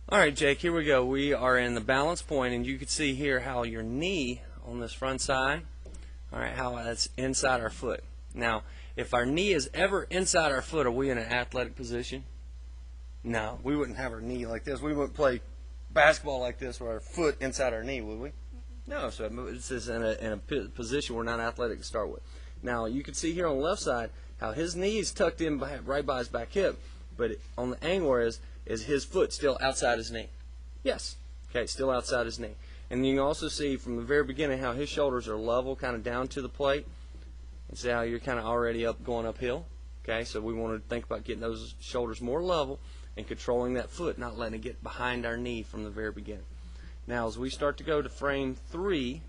All right, Jake, here we go. We are in the balance point, and you can see here how your knee on this front side, all right, how that's inside our foot. Now, if our knee is ever inside our foot, are we in an athletic position? No, we wouldn't have our knee like this. We wouldn't play basketball like this with our foot inside our knee, would we? No, so it's just in a position we're not athletic to start with. Now, you can see here on the left side how his knee is tucked in right by his back hip, but on the angle is his foot still outside his knee? Yes. Okay, still outside his knee. And you can also see from the very beginning how his shoulders are level, kind of down to the plate. And see how you're kind of already going uphill. Okay, so we want to think about getting those shoulders more level and controlling that foot, not letting it get behind our knee from the very beginning. Now, as we start to go to frame 3,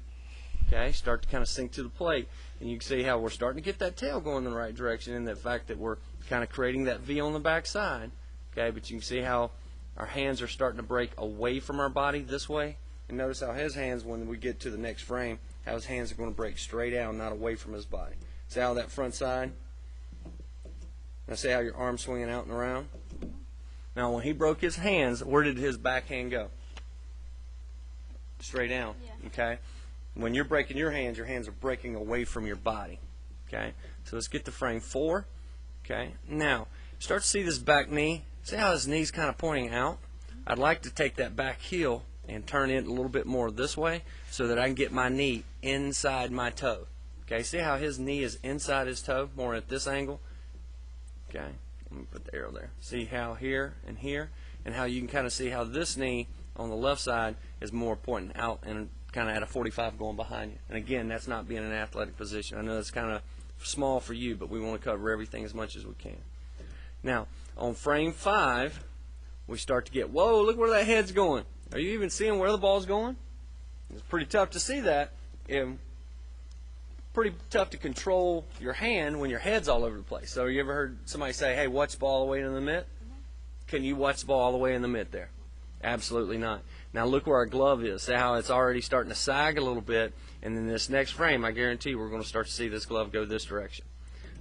okay, start to kind of sink to the plate, and you can see how we're starting to get that tail going in the right direction, and the fact that we're kind of creating that V on the back side. Okay, but you can see how our hands are starting to break away from our body this way. And notice how his hands, when we get to the next frame, how his hands are going to break straight out, not away from his body. See how that front side? Now see how your arm's swinging out and around? Now when he broke his hands, where did his backhand go? Straight down. Yeah. Okay? When you're breaking your hands are breaking away from your body. Okay? So let's get to frame 4. Okay? Now, start to see this back knee. See how his knee's kind of pointing out? I'd like to take that back heel and turn it a little bit more this way so that I can get my knee inside my toe. Okay, see how his knee is inside his toe, more at this angle? Okay, let me put the arrow there. See how here, and how you can kind of see how this knee on the left side is more pointing out and kind of at a 45 going behind you. And again, that's not being in an athletic position. I know it's kind of small for you, but we want to cover everything as much as we can. Now, on frame 5, we start to get, whoa, look where that head's going. Are you even seeing where the ball's going? It's pretty tough to see that. Pretty tough to control your hand when your head's all over the place. So you ever heard somebody say, hey, watch the ball all the way in the mitt? Can you watch the ball all the way in the mitt there? Absolutely not. Now look where our glove is. See how it's already starting to sag a little bit, and in this next frame, I guarantee we're going to start to see this glove go this direction.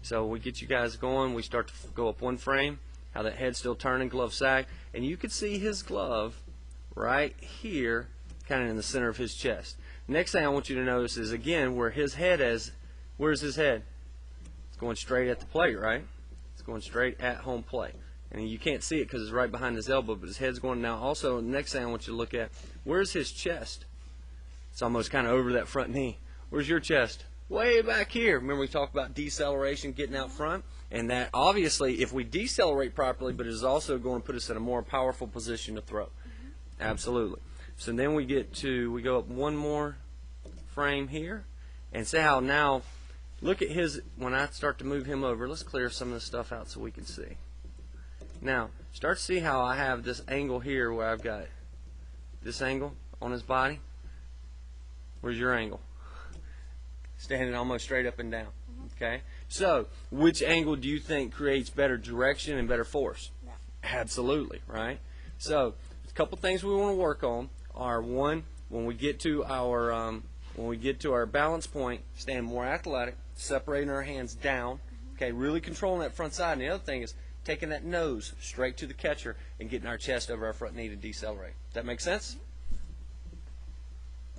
So we get you guys going. We start to go up one frame, how that head's still turning, glove sag, and you can see his glove right here, kind of in the center of his chest. Next thing I want you to notice is, again, where his head is. Where's his head? It's going straight at the plate, right? It's going straight at home plate. And you can't see it because it's right behind his elbow, but his head's going now. Also, the next thing I want you to look at, where's his chest? It's almost kind of over that front knee. Where's your chest? Way back here. Remember we talked about deceleration, getting out front? And that, obviously, if we decelerate properly, but it is also going to put us in a more powerful position to throw. Absolutely. So then we go up one more frame here, and see how now, look at his, when I start to move him over, let's clear some of this stuff out so we can see. Now, start to see how I have this angle here where I've got this angle on his body. Where's your angle? Standing almost straight up and down. Okay? So, which angle do you think creates better direction and better force? Yeah. Absolutely, right? So, a couple things we want to work on are, one, when we get to our balance point, staying more athletic, separating our hands down, okay, really controlling that front side. And the other thing is taking that nose straight to the catcher and getting our chest over our front knee to decelerate. Does that make sense?